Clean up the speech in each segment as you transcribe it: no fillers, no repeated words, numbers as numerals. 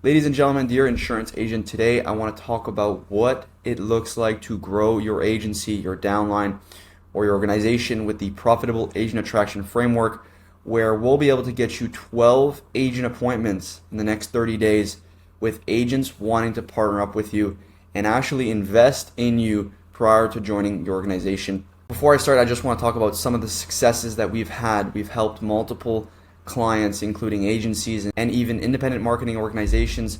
Ladies and gentlemen, dear insurance agent, today I want to talk about what it looks like to grow your agency, your downline, or your organization with the Profitable Agent Attraction Framework, where we'll be able to get you 12 agent appointments in the next 30 days with agents wanting to partner up with you and actually invest in you prior to joining your organization. Before I start, I just want to talk about some of the successes that we've had. We've helped multiple clients, including agencies and even independent marketing organizations,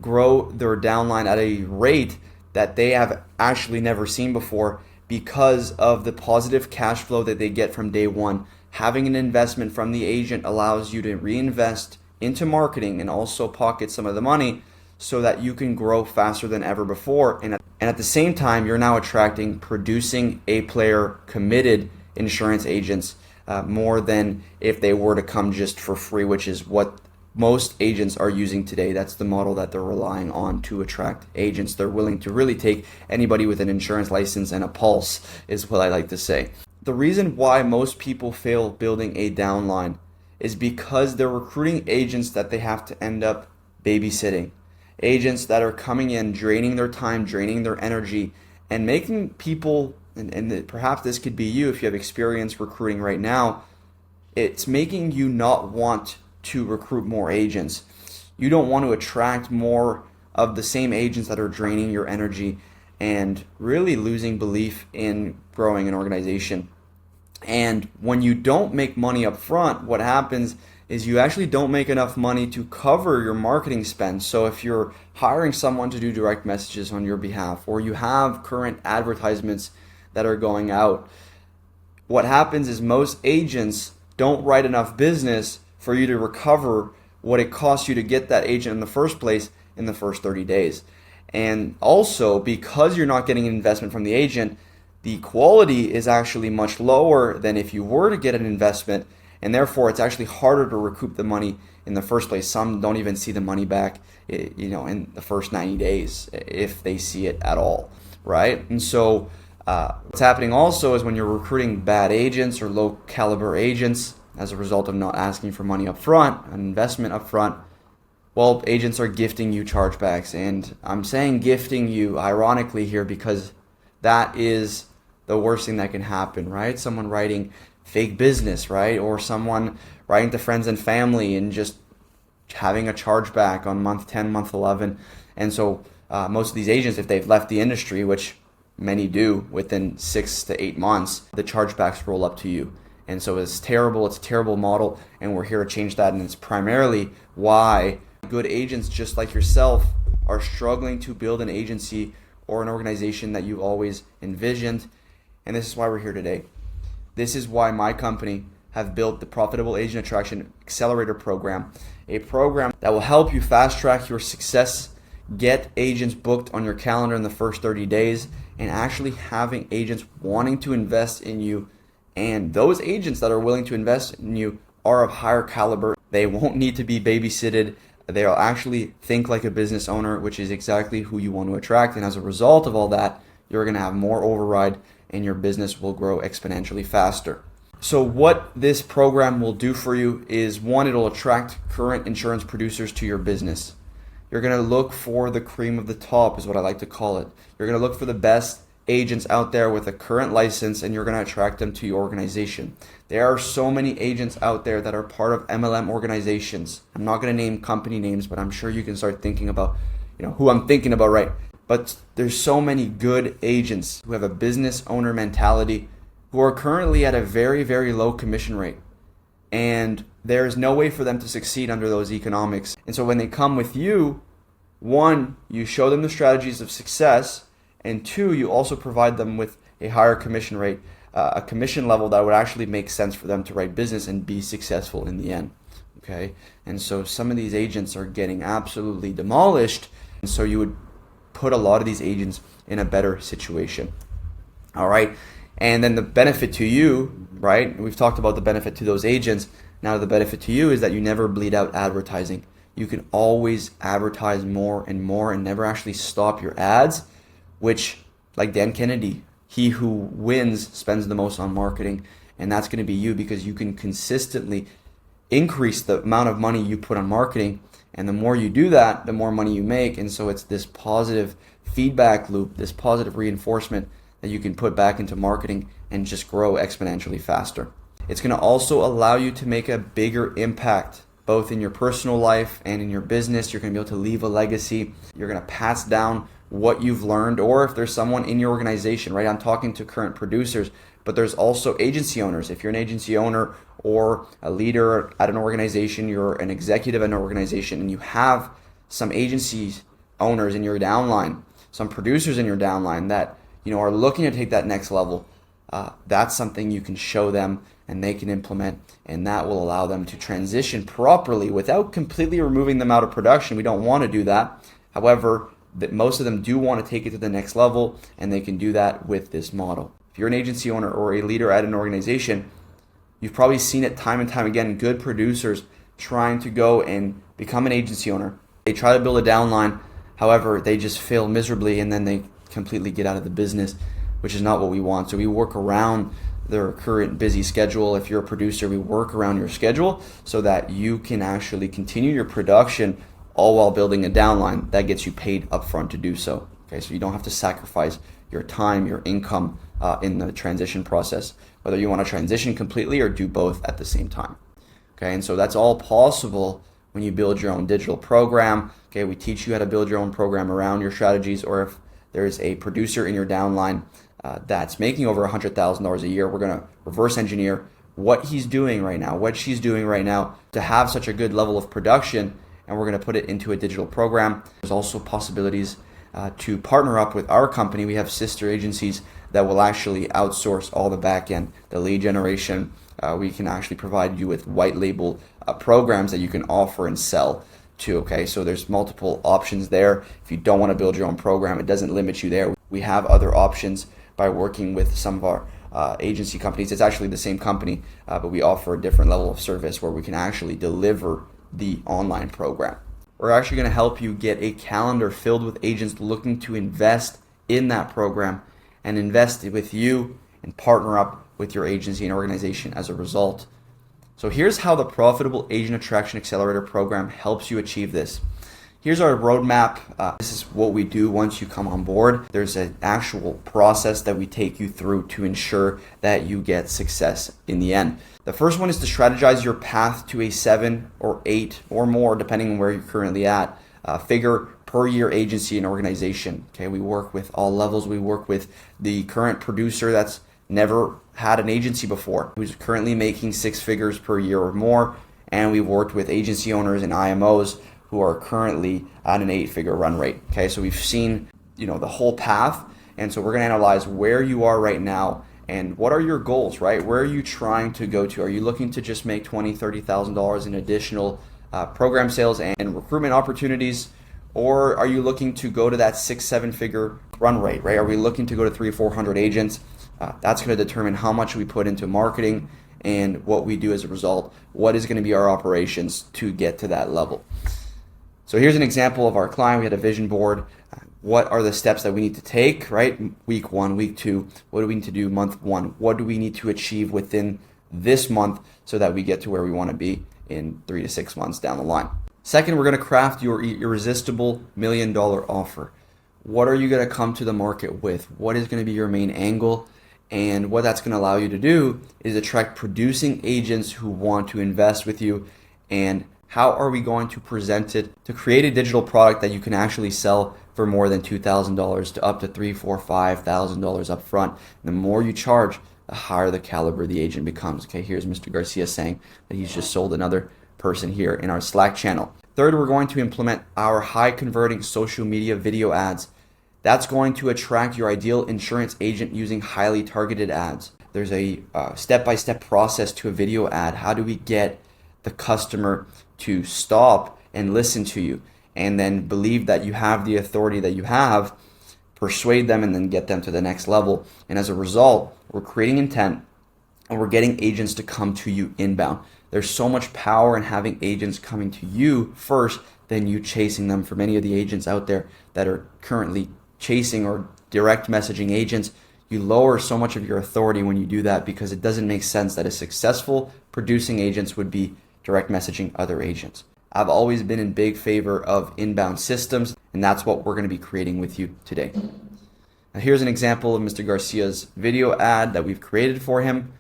grow their downline at a rate that they have actually never seen before because of the positive cash flow that they get from day one. Having an investment from the agent allows you to reinvest into marketing and also pocket some of the money so that you can grow faster than ever before. And at the same time, you're now attracting producing A-player committed insurance agents more than if they were to come just for free, which is what most agents are using today. That's the model that they're relying on to attract agents. They're willing to really take anybody with an insurance license and a pulse, is what I like to say. The reason why most people fail building a downline is because they're recruiting agents that they have to end up babysitting. Agents that are coming in, draining their time, draining their energy, and making people, and perhaps this could be you if you have experience recruiting right now, it's making you not want to recruit more agents. You don't want to attract more of the same agents that are draining your energy and really losing belief in growing an organization. And when you don't make money up front, what happens is you actually don't make enough money to cover your marketing spend. So if you're hiring someone to do direct messages on your behalf, or you have current advertisements that are going out, what happens is most agents don't write enough business for you to recover what it costs you to get that agent in the first place in the first 30 days. And also, because you're not getting an investment from the agent, the quality is actually much lower than if you were to get an investment, and therefore it's actually harder to recoup the money in the first place. Some don't even see the money back, in the first 90 days, if they see it at all, right? And so what's happening also is when you're recruiting bad agents or low caliber agents as a result of not asking for money up front, an investment up front, well, agents are gifting you chargebacks. And I'm saying gifting you ironically here because that is the worst thing that can happen, right? Someone writing fake business, right? Or someone writing to friends and family and just having a chargeback on month 10, month 11. And so most of these agents, if they've left the industry, which many do within 6 to 8 months, the chargebacks roll up to you. And so it's terrible. It's a terrible model, and we're here to change that. And it's primarily why good agents just like yourself are struggling to build an agency or an organization that you've always envisioned. And this is why we're here today. This is why my company have built the Profitable Agent Attraction Accelerator program, a program that will help you fast track your success, get agents booked on your calendar in the first 30 days, and actually having agents wanting to invest in you. And those agents that are willing to invest in you are of higher caliber. They won't need to be babysitted. They'll actually think like a business owner, which is exactly who you want to attract. And as a result of all that, you're going to have more override and your business will grow exponentially faster. So what this program will do for you is, one, it'll attract current insurance producers to your business. You're going to look for the cream of the top, is what I like to call it. You're going to look for the best agents out there with a current license, and you're going to attract them to your organization. There are so many agents out there that are part of MLM organizations. I'm not going to name company names, but I'm sure you can start thinking about, who I'm thinking about, right? But there's so many good agents who have a business owner mentality who are currently at a very, very low commission rate. And there's no way for them to succeed under those economics. And so when they come with you, one, you show them the strategies of success, and two, you also provide them with a higher commission rate, a commission level that would actually make sense for them to write business and be successful in the end. Okay? And so some of these agents are getting absolutely demolished, and so you would put a lot of these agents in a better situation. All right? And then the benefit to you, right? We've talked about the benefit to those agents. Now the benefit to you is that you never bleed out advertising. You can always advertise more and more and never actually stop your ads, which, like Dan Kennedy, he who wins spends the most on marketing. And that's going to be you, because you can consistently increase the amount of money you put on marketing And the more you do that, the more money you make. And so it's this positive feedback loop, this positive reinforcement that you can put back into marketing and just grow exponentially faster. It's going to also allow you to make a bigger impact, both in your personal life and in your business. You're going to be able to leave a legacy. You're going to pass down what you've learned, or if there's someone in your organization, right? I'm talking to current producers, but there's also agency owners. If you're an agency owner or a leader at an organization, you're an executive at an organization, and you have some agency owners in your downline, some producers in your downline that are looking to take that next level. That's something you can show them and they can implement, and that will allow them to transition properly without completely removing them out of production. We don't want to do that. However, that most of them do want to take it to the next level, and they can do that with this model. If you're an agency owner or a leader at an organization, you've probably seen it time and time again, good producers trying to go and become an agency owner. They try to build a downline, however, they just fail miserably, and then they completely get out of the business, which is not what we want. So we work around their current busy schedule. If you're a producer, we work around your schedule so that you can actually continue your production all while building a downline that gets you paid upfront to do so. Okay, so you don't have to sacrifice your time, your income in the transition process, whether you want to transition completely or do both at the same time. Okay, and so that's all possible when you build your own digital program. Okay, we teach you how to build your own program around your strategies, or if there's a producer in your downline that's making over $100,000 a year, we're going to reverse engineer what he's doing right now, what she's doing right now to have such a good level of production, and we're going to put it into a digital program. There's also possibilities to partner up with our company. We have sister agencies that will actually outsource all the back end, the lead generation. We can actually provide you with white label programs that you can offer and sell to. Okay, so there's multiple options there. If you don't want to build your own program, it doesn't limit you there. We have other options by working with some of our agency companies. It's actually the same company, but we offer a different level of service where we can actually deliver the online program. We're actually going to help you get a calendar filled with agents looking to invest in that program and invest with you and partner up with your agency and organization as a result. So here's how the Profitable Agent Attraction Accelerator program helps you achieve this. Here's our roadmap. This is what we do once you come on board. There's an actual process that we take you through to ensure that you get success in the end. The first one is to strategize your path to a 7 or 8 or more, depending on where you're currently at, figure per year agency and organization. Okay, we work with all levels. We work with the current producer that's never had an agency before, who's currently making 6 figures per year or more, and we've worked with agency owners and IMOs who are currently at an 8-figure run rate. Okay, so we've seen the whole path, and so we're going to analyze where you are right now and what are your goals, right? Where are you trying to go to? Are you looking to just make $20,000, $30,000 in additional program sales and recruitment opportunities, or are you looking to go to that 6-7 figure run rate, right? Are we looking to go to 300-400 agents? That's going to determine how much we put into marketing and what we do as a result. What is going to be our operations to get to that level? So here's an example of our client. We had a vision board. What are the steps that we need to take, right? Week 1, week 2, what do we need to do month 1? What do we need to achieve within this month so that we get to where we want to be in 3 to 6 months down the line? Second, we're going to craft your irresistible $1 million offer. What are you going to come to the market with? What is going to be your main angle? And what that's going to allow you to do is attract producing agents who want to invest with you. And how are we going to present it to create a digital product that you can actually sell for more than $2,000 to up to $3,000, $4,000, $5,000 up front? And the more you charge, the higher the caliber the agent becomes. Okay, here's Mr. Garcia saying that he's just sold another person here in our Slack channel. Third, we're going to implement our high converting social media video ads. That's going to attract your ideal insurance agent using highly targeted ads. There's a step-by-step process to a video ad. How do we get the customer to stop and listen to you and then believe that you have the authority that you have, persuade them, and then get them to the next level? And as a result, we're creating intent and we're getting agents to come to you inbound. There's so much power in having agents coming to you first than you chasing them. For many of the agents out there that are currently chasing or direct messaging agents, you lower so much of your authority when you do that, because it doesn't make sense that a successful producing agents would be direct messaging other agents. I've always been in big favor of inbound systems, and that's what we're going to be creating with you today. Now here's an example of Mr. Garcia's video ad that we've created for him.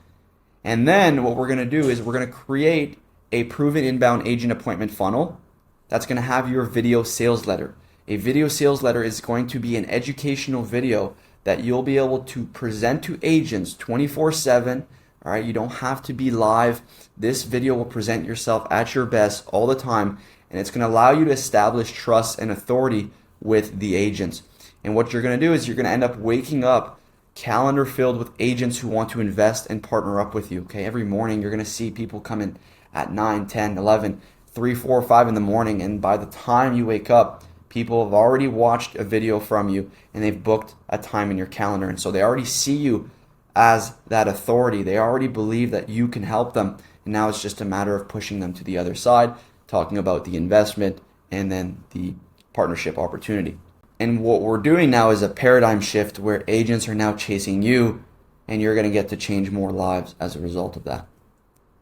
And then what we're going to do is we're going to create a proven inbound agent appointment funnel that's going to have your video sales letter. A video sales letter is going to be an educational video that you'll be able to present to agents 24/7. All right, you don't have to be live. This video will present yourself at your best all the time, and it's going to allow you to establish trust and authority with the agents. And what you're going to do is you're going to end up waking up calendar filled with agents who want to invest and partner up with you. Okay, every morning you're going to see people come in at 9, 10, 11, 3, 4, 5 in the morning, and by the time you wake up, people have already watched a video from you and they've booked a time in your calendar. And so they already see you as that authority. They already believe that you can help them. And now it's just a matter of pushing them to the other side, talking about the investment and then the partnership opportunity. And what we're doing now is a paradigm shift where agents are now chasing you, and you're going to get to change more lives as a result of that.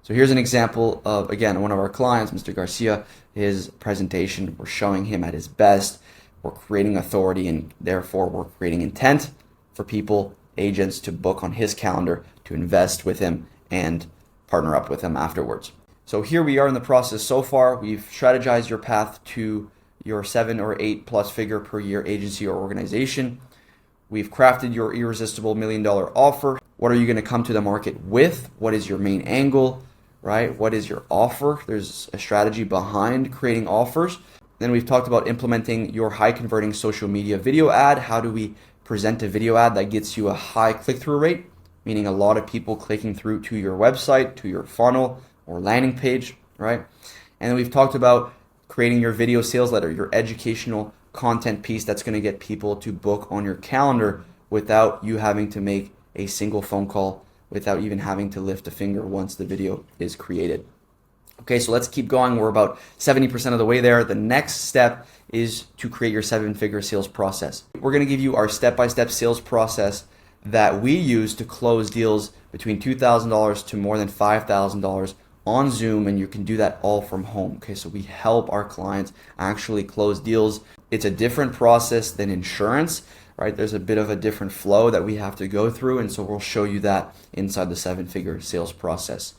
So here's an example of, again, one of our clients, Mr. Garcia, his presentation. We're showing him at his best. We're creating authority, and therefore we're creating intent for people, agents, to book on his calendar, to invest with him and partner up with him afterwards. So here we are in the process so far. We've strategized your path to your 7 or 8 plus figure per year agency or organization. We've crafted your irresistible $1 million offer. What are you going to come to the market with? What is your main angle, right? What is your offer? There's a strategy behind creating offers. Then we've talked about implementing your high converting social media video ad. How do we present a video ad that gets you a high click-through rate, meaning a lot of people clicking through to your website, to your funnel or landing page, right? And then we've talked about creating your video sales letter, your educational content piece that's going to get people to book on your calendar without you having to make a single phone call, without even having to lift a finger once the video is created. Okay, so let's keep going. We're about 70% of the way there. The next step is to create your 7-figure sales process. We're going to give you our step-by-step sales process that we use to close deals between $2,000 to more than $5,000 on Zoom, and you can do that all from home. Okay, so we help our clients actually close deals. It's a different process than insurance, right? There's a bit of a different flow that we have to go through, and so we'll show you that inside the 7-figure sales process.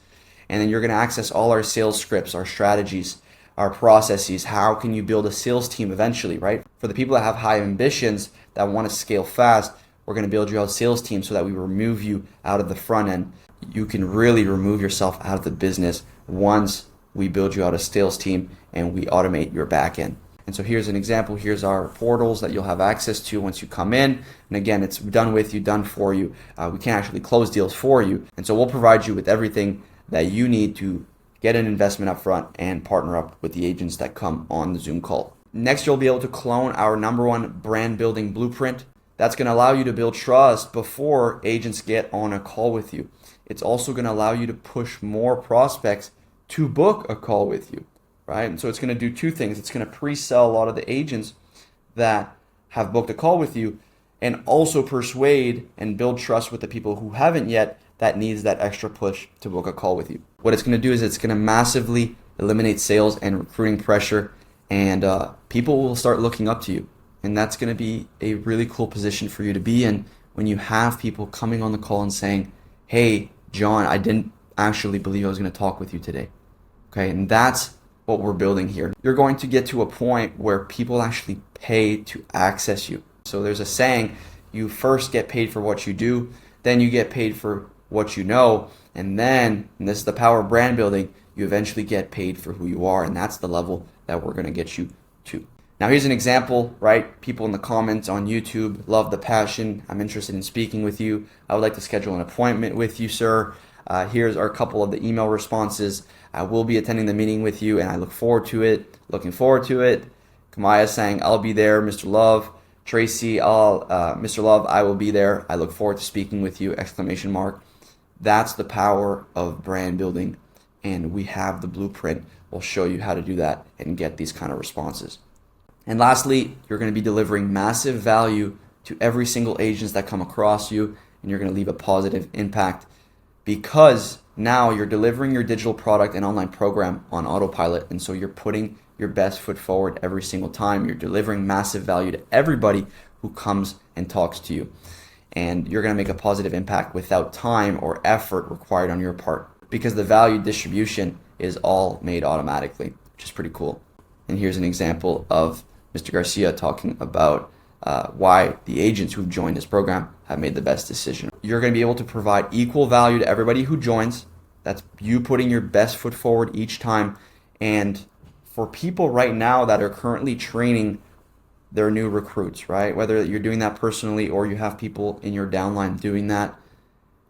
And then you're going to access all our sales scripts, our strategies, our processes. How can you build a sales team eventually, right? For the people that have high ambitions, that want to scale fast, we're going to build you out a sales team so that we remove you out of the front end. You can really remove yourself out of the business once we build you out a sales team and we automate your back end. And so here's an example. Here's our portals that you'll have access to once you come in. And again, it's done with you, done for you. We can actually close deals for you. And so we'll provide you with everything that you need to get an investment up front and partner up with the agents that come on the Zoom call. Next, you'll be able to clone our #1 brand building blueprint. That's going to allow you to build trust before agents get on a call with you. It's also going to allow you to push more prospects to book a call with you, right? And so it's going to do two things. It's going to pre-sell a lot of the agents that have booked a call with you, and also persuade and build trust with the people who haven't yet, that needs that extra push to book a call with you. What it's going to do is it's going to massively eliminate sales and recruiting pressure, and people will start looking up to you. And that's going to be a really cool position for you to be in when you have people coming on the call and saying, hey, John, I didn't actually believe I was going to talk with you today. Okay, and that's what we're building here. You're going to get to a point where people actually pay to access you. So there's a saying, you first get paid for what you do, then you get paid for what you know, and then, and this is the power of brand building, you eventually get paid for who you are, and that's the level that we're going to get you to. Now here's an example, right? People in the comments on YouTube love the passion. I'm interested in speaking with you. I would like to schedule an appointment with you, sir. Here's our couple of the email responses. I will be attending the meeting with you, and I look forward to it. Looking forward to it. Kamaya saying, I'll be there, Mr. Love. Tracy, Mr. Love, I will be there. I look forward to speaking with you, ! That's the power of brand building, and we have the blueprint. We'll show you how to do that and get these kind of responses. And lastly, you're going to be delivering massive value to every single agent that come across you, and you're going to leave a positive impact because Now you're delivering your digital product and online program on autopilot. And so you're putting your best foot forward every single time. You're delivering massive value to everybody who comes and talks to you. And you're going to make a positive impact without time or effort required on your part, because the value distribution is all made automatically, which is pretty cool. And here's an example of Mr. Garcia talking about why the agents who've joined this program have made the best decision. You're going to be able to provide equal value to everybody who joins. That's you putting your best foot forward each time. And for people right now that are currently training their new recruits, right? Whether you're doing that personally or you have people in your downline doing that,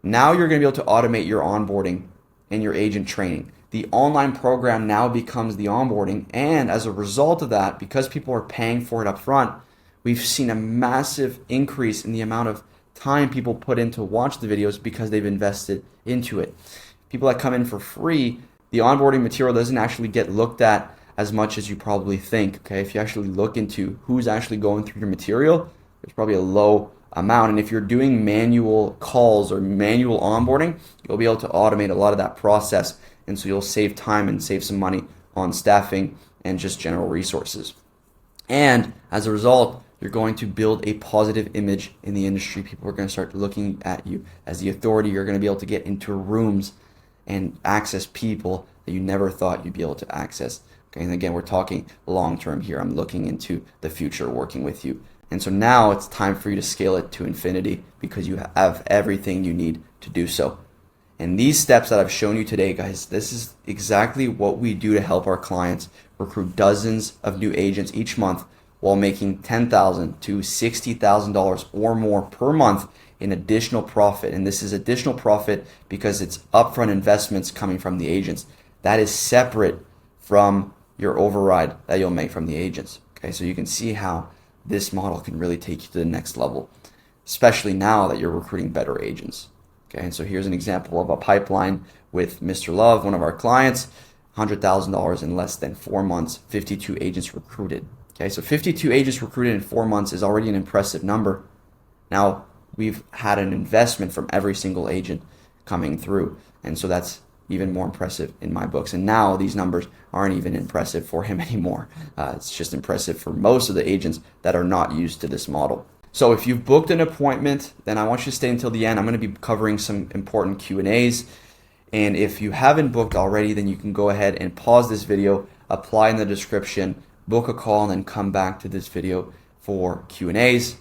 now you're going to be able to automate your onboarding and your agent training. The online program now becomes the onboarding, and as a result of that, because people are paying for it up front, we've seen a massive increase in the amount of time people put in to watch the videos because they've invested into it. People that come in for free, the onboarding material doesn't actually get looked at as much as you probably think. Okay, if you actually look into who's actually going through your material, there's probably a low amount. And if you're doing manual calls or manual onboarding, you'll be able to automate a lot of that process. And so you'll save time and save some money on staffing and just general resources. And as a result, you're going to build a positive image in the industry. People are going to start looking at you as the authority. You're going to be able to get into rooms and access people that you never thought you'd be able to access. Okay, and again, we're talking long term here. I'm looking into the future working with you. And so now it's time for you to scale it to infinity, because you have everything you need to do so. And these steps that I've shown you today, guys, this is exactly what we do to help our clients recruit dozens of new agents each month while making $10,000 to $60,000 or more per month in additional profit. And this is additional profit because it's upfront investments coming from the agents. That is separate from your override that you'll make from the agents. Okay, so you can see how this model can really take you to the next level, especially now that you're recruiting better agents. Okay, and so here's an example of a pipeline with Mr. Love, one of our clients, $100,000 in less than 4 months, 52 agents recruited. Okay, so 52 agents recruited in 4 months is already an impressive number. Now, we've had an investment from every single agent coming through, and so that's even more impressive in my books. And now these numbers aren't even impressive for him anymore. It's just impressive for most of the agents that are not used to this model. So if you've booked an appointment, then I want you to stay until the end. I'm going to be covering some important Q&As. And if you haven't booked already, then you can go ahead and pause this video, apply in the description, book a call, and then come back to this video for Q&As.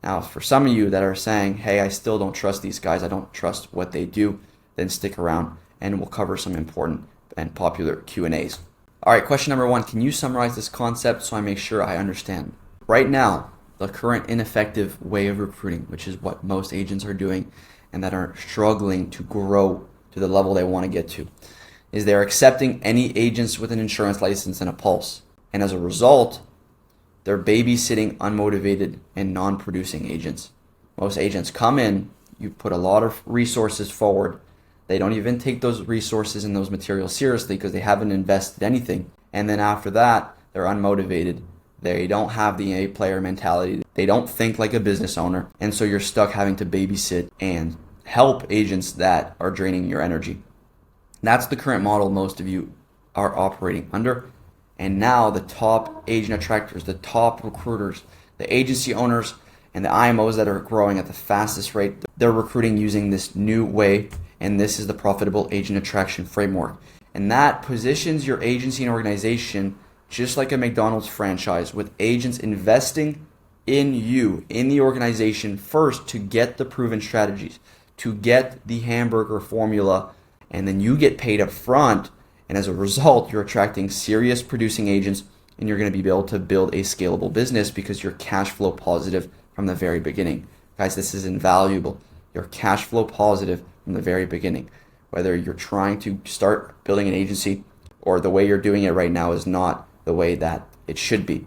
Now, for some of you that are saying, hey, I still don't trust these guys, I don't trust what they do, then stick around and we'll cover some important and popular Q&As. All right, question number 1, can you summarize this concept so I make sure I understand? Right now, the current ineffective way of recruiting, which is what most agents are doing and that are struggling to grow to the level they want to get to, is they're accepting any agents with an insurance license and a pulse. And as a result, they're babysitting unmotivated and non-producing agents. Most agents come in, you put a lot of resources forward. They don't even take those resources and those materials seriously because they haven't invested anything. And then after that, they're unmotivated. They don't have the A player mentality. They don't think like a business owner. And so you're stuck having to babysit and help agents that are draining your energy. That's the current model most of you are operating under. And now the top agent attractors, the top recruiters, the agency owners, and the IMOs that are growing at the fastest rate, they're recruiting using this new way. And this is the profitable agent attraction framework. And that positions your agency and organization just like a McDonald's franchise, with agents investing in you, in the organization first to get the proven strategies, to get the hamburger formula, and then you get paid up front. And as a result, you're attracting serious producing agents, and you're going to be able to build a scalable business because you're cash flow positive from the very beginning. Guys, this is invaluable. You're cash flow positive from the very beginning. Whether you're trying to start building an agency or the way you're doing it right now is not the way that it should be.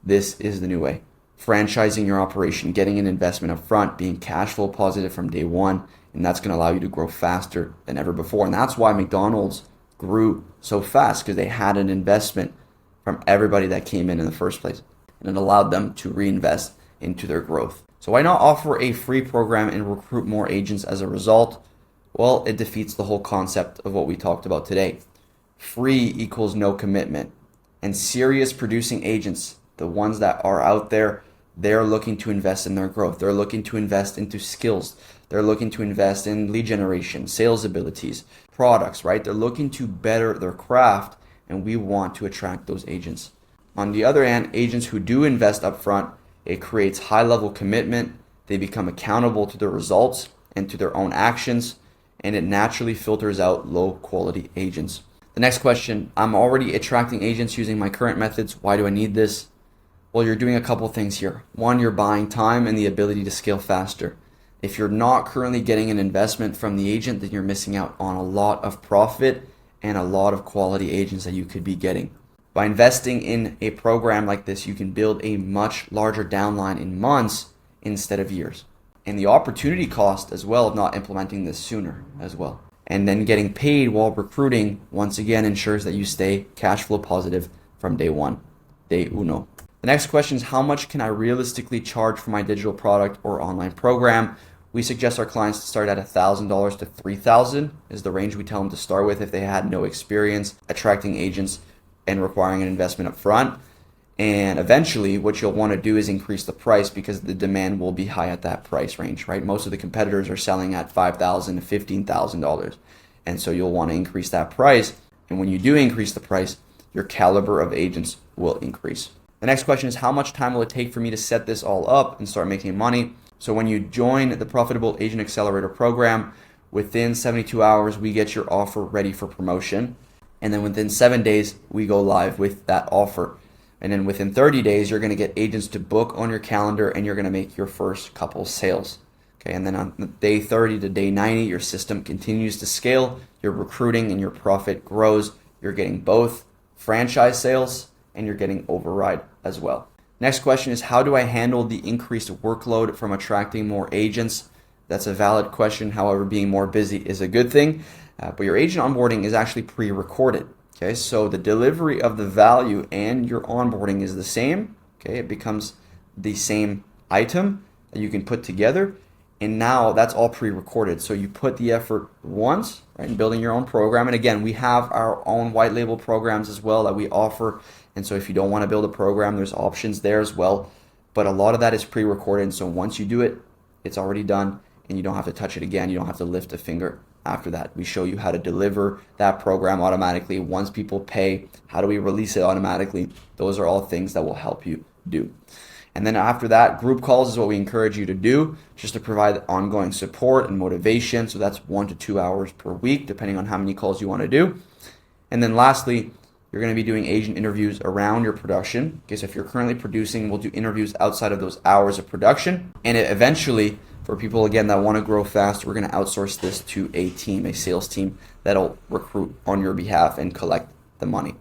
This is the new way. Franchising your operation, getting an investment up front, being cash flow positive from day one, and that's going to allow you to grow faster than ever before. And that's why McDonald's grew so fast, because they had an investment from everybody that came in the first place, and it allowed them to reinvest into their growth. So why not offer a free program and recruit more agents as a result? Well, it defeats the whole concept of what we talked about today. Free equals no commitment. And serious producing agents, the ones that are out there, they're looking to invest in their growth. They're looking to invest into skills. They're looking to invest in lead generation, sales abilities, products, right? They're looking to better their craft, and we want to attract those agents. On the other hand, agents who do invest upfront, it creates high level commitment. They become accountable to their results and to their own actions, and it naturally filters out low quality agents. The next question, I'm already attracting agents using my current methods. Why do I need this? Well, you're doing a couple things here. One, you're buying time and the ability to scale faster. If you're not currently getting an investment from the agent, then you're missing out on a lot of profit and a lot of quality agents that you could be getting. By investing in a program like this, you can build a much larger downline in months instead of years. And the opportunity cost as well of not implementing this sooner as well. And then getting paid while recruiting, once again, ensures that you stay cash flow positive from day one, day uno. The next question is, how much can I realistically charge for my digital product or online program? We suggest our clients to start at $1,000 to $3,000 is the range we tell them to start with if they had no experience attracting agents and requiring an investment up front. And eventually what you'll want to do is increase the price because the demand will be high at that price range, right? Most of the competitors are selling at $5,000 to $15,000. And so you'll want to increase that price. And when you do increase the price, your caliber of agents will increase. The next question is, how much time will it take for me to set this all up and start making money? So when you join the Profitable Agent Accelerator program, within 72 hours, we get your offer ready for promotion. And then within 7 days, we go live with that offer. And then within 30 days, you're going to get agents to book on your calendar and you're going to make your first couple sales. Okay, and then on day 30 to day 90, your system continues to scale, your recruiting and your profit grows. You're getting both franchise sales and you're getting override as well. Next question is, how do I handle the increased workload from attracting more agents? That's a valid question. However, being more busy is a good thing. But your agent onboarding is actually pre-recorded. Okay, so the delivery of the value and your onboarding is the same. Okay, it becomes the same item that you can put together. And now that's all pre-recorded. So you put the effort once, right, in building your own program. And again, we have our own white label programs as well that we offer. And so if you don't want to build a program, there's options there as well. But a lot of that is pre-recorded. And so once you do it, it's already done and you don't have to touch it again. You don't have to lift a finger after that. We show you how to deliver that program automatically. Once people pay, how do we release it automatically? Those are all things that will help you do. And then after that, group calls is what we encourage you to do, just to provide ongoing support and motivation. So that's 1 to 2 hours per week, depending on how many calls you want to do. And then lastly, you're going to be doing agent interviews around your production. Okay, so if you're currently producing, we'll do interviews outside of those hours of production. And eventually, for people, again, that want to grow fast, we're going to outsource this to a team, a sales team that'll recruit on your behalf and collect the money.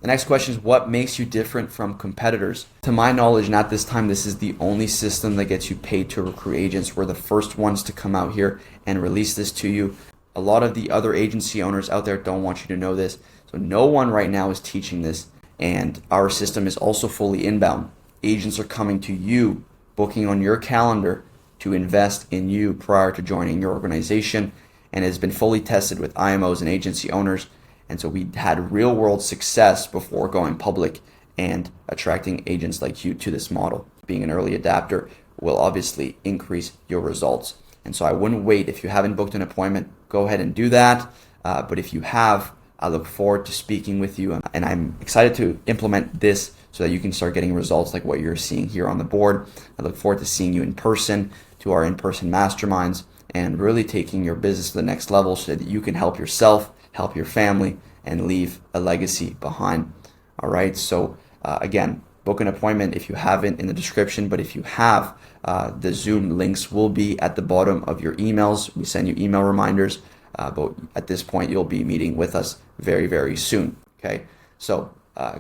The next question is, what makes you different from competitors? To my knowledge, and at this time, this is the only system that gets you paid to recruit agents. We're the first ones to come out here and release this to you. A lot of the other agency owners out there don't want you to know this. So no one right now is teaching this. And our system is also fully inbound. Agents are coming to you, booking on your calendar to invest in you prior to joining your organization, and has been fully tested with IMOs and agency owners. And so we had real world success before going public and attracting agents like you to this model. Being an early adapter will obviously increase your results. And so I wouldn't wait. If you haven't booked an appointment, go ahead and do that. But if you have, I look forward to speaking with you. And I'm excited to implement this so that you can start getting results like what you're seeing here on the board. I look forward to seeing you in person, to our in-person masterminds, and really taking your business to the next level so that you can help yourself, help your family, and leave a legacy behind. All right, so again, book an appointment if you haven't in the description, but if you have, the Zoom links will be at the bottom of your emails. We send you email reminders, but at this point, you'll be meeting with us very, very soon. Okay, so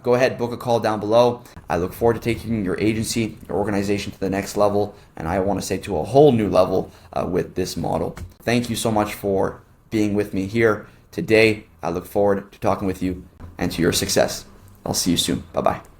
go ahead, book a call down below. I look forward to taking your agency, your organization to the next level, and I want to say to a whole new level with this model. Thank you so much for being with me here today. I look forward to talking with you and to your success. I'll see you soon. Bye-bye.